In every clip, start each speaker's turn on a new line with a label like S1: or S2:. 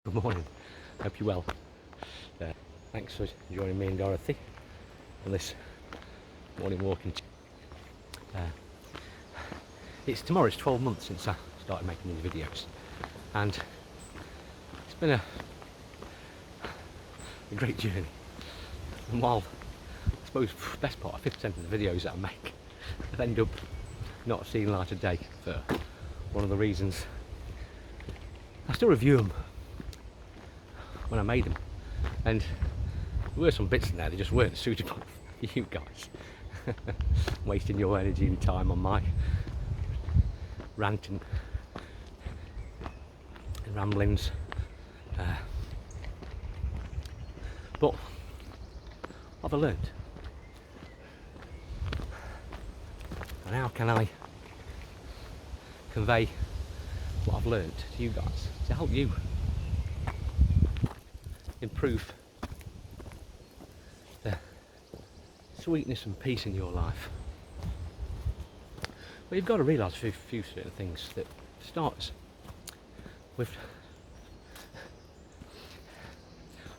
S1: Good morning, hope you're well. Thanks for joining me and Dorothy on this morning walking. Tomorrow's 12 months since I started making these videos, and it's been a great journey. And while I suppose the best part, 50% of the videos that I make have ended up not seeing light of day for one of the reasons, I still review them when I made them, and there were some bits in there that just weren't suitable for you guys. Wasting your energy and time on my ranting and ramblings. But what have I learned? And how can I convey what I've learned to you guys to help you improve the sweetness and peace in your life? Well, you've got to realise a few certain things. That starts with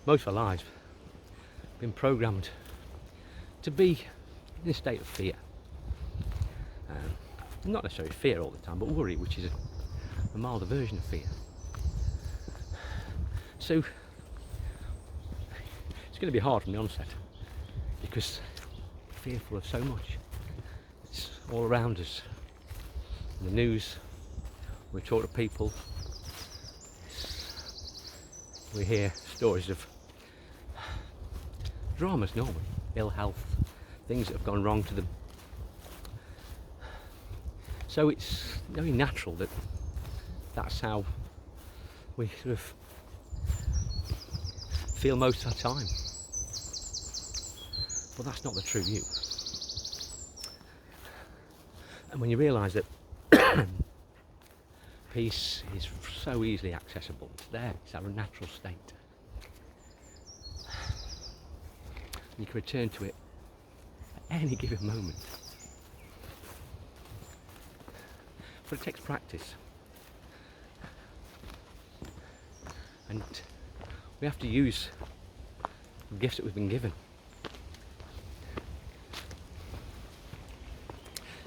S1: most of our lives been programmed to be in a state of fear. Not necessarily fear all the time, but worry, which is a milder version of fear. So it's going to be hard from the onset because we're fearful of so much. It's all around us. In the news, we talk to people, we hear stories of dramas normally, ill health, things that have gone wrong to them. So it's very natural that that's how we sort of feel most of the time. But that's not the true you. And when you realise that peace is so easily accessible, it's there, it's our natural state. You can return to it at any given moment. But it takes practice. And we have to use the gifts that we've been given.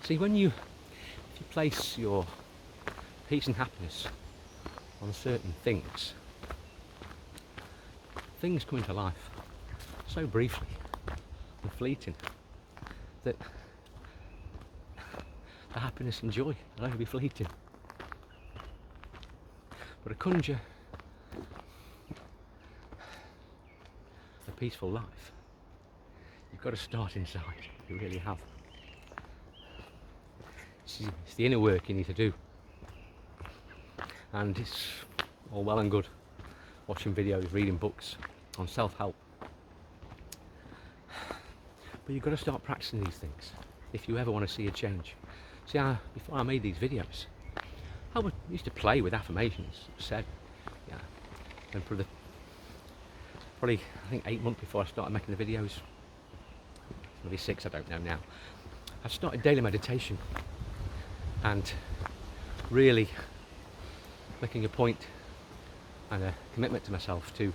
S1: See, if you place your peace and happiness on certain things, things come into life so briefly and fleeting that the happiness and joy will only be fleeting. But to conjure a peaceful life, you've got to start inside. You really have. It's the inner work you need to do. And it's all well and good watching videos, reading books on self-help. But you've got to start practicing these things if you ever want to see a change. See, before I made these videos, I used to play with affirmations, said, yeah, and for probably I think 8 months before I started making the videos, maybe 6, I don't know now, I started daily meditation and really making a point and a commitment to myself to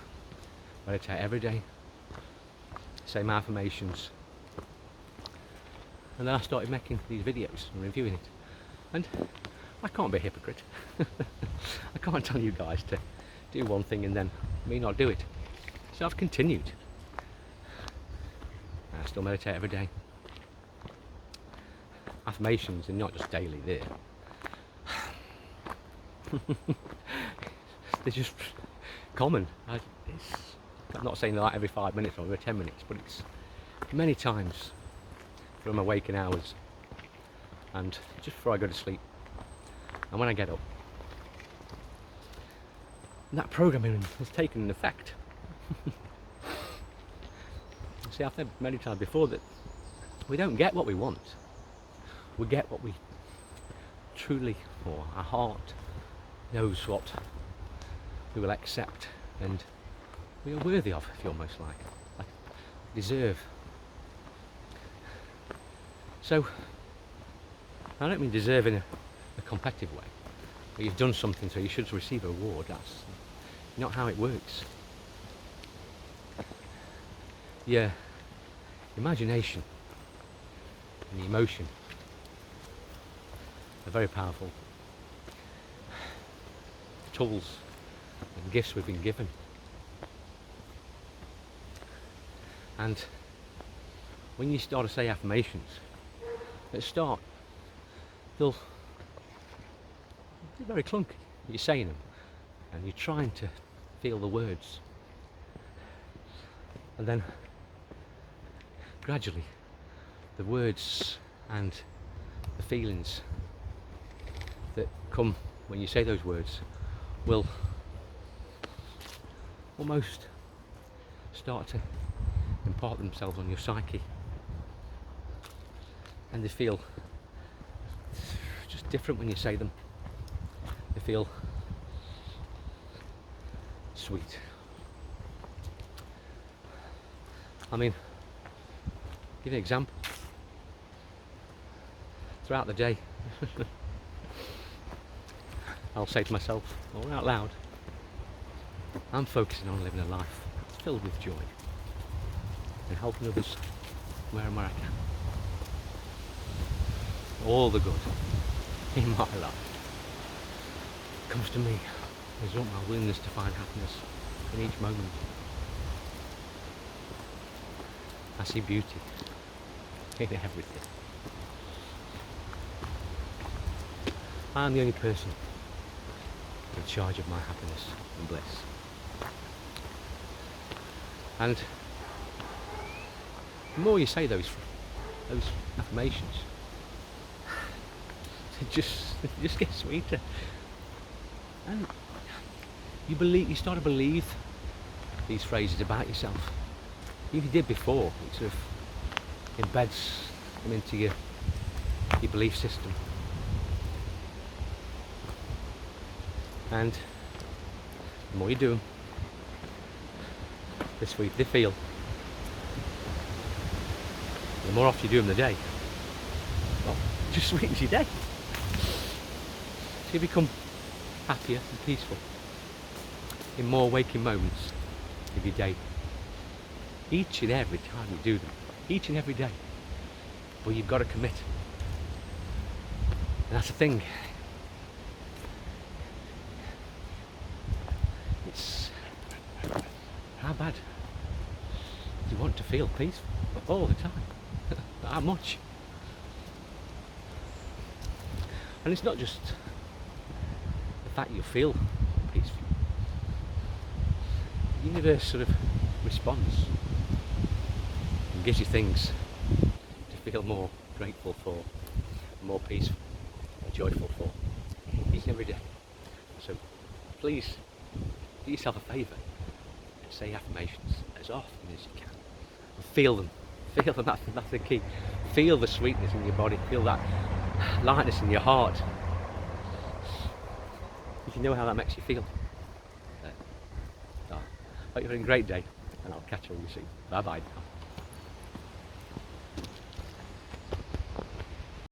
S1: meditate every day, say my affirmations. And then I started making these videos and reviewing it. And I can't be a hypocrite. I can't tell you guys to do one thing and then me not do it. So I've continued. I still meditate every day. Affirmations are not just daily, they're just common. I'm not saying like every 5 minutes or every 10 minutes, but it's many times from my waking hours and just before I go to sleep and when I get up. And that programming has taken an effect. See, I've said many times before that we don't get what we want. We get what we truly, or our heart knows what we will accept and we are worthy of, if you almost like deserve. So, I don't mean deserve in a competitive way, where you've done something so you should receive a reward. not how it works. Your imagination and the emotion are very powerful tools and gifts we've been given. And when you start to say affirmations, at the start, they're very clunky. You're saying them and you're trying to feel the words. And then gradually the words and the feelings that come when you say those words will almost start to impart themselves on your psyche, and they feel just different when you say them. They feel sweet. I mean, give you an example. Throughout the day, I'll say to myself, or out loud, I'm focusing on living a life filled with joy and helping others where and where I can. All the good in my life comes to me as my willingness to find happiness in each moment. I see beauty in everything. I'm the only person in charge of my happiness and bliss. And the more you say those affirmations, it just gets sweeter. And you start to believe these phrases about yourself. If you did before, it sort of embeds them into your belief system. And the more you do them, the sweeter they feel. The more often you do them in the day, well, it just sweetens your day. So you become happier and peaceful in more waking moments of your day. Each and every time you do them, each and every day. But you've got to commit. And that's the thing. It's how bad do you want to feel peaceful all the time? How much? And it's not just the fact you feel peaceful. The universe sort of responds and gives you things to feel more grateful for, more peaceful, more joyful for each and every day. So please do yourself a favour and say affirmations as often as you can. And feel them. Feel them, that's the key. Feel the sweetness in your body, feel that lightness in your heart. If you know how that makes you feel. Hope you're having a great day, and I'll catch you all soon. Bye bye now.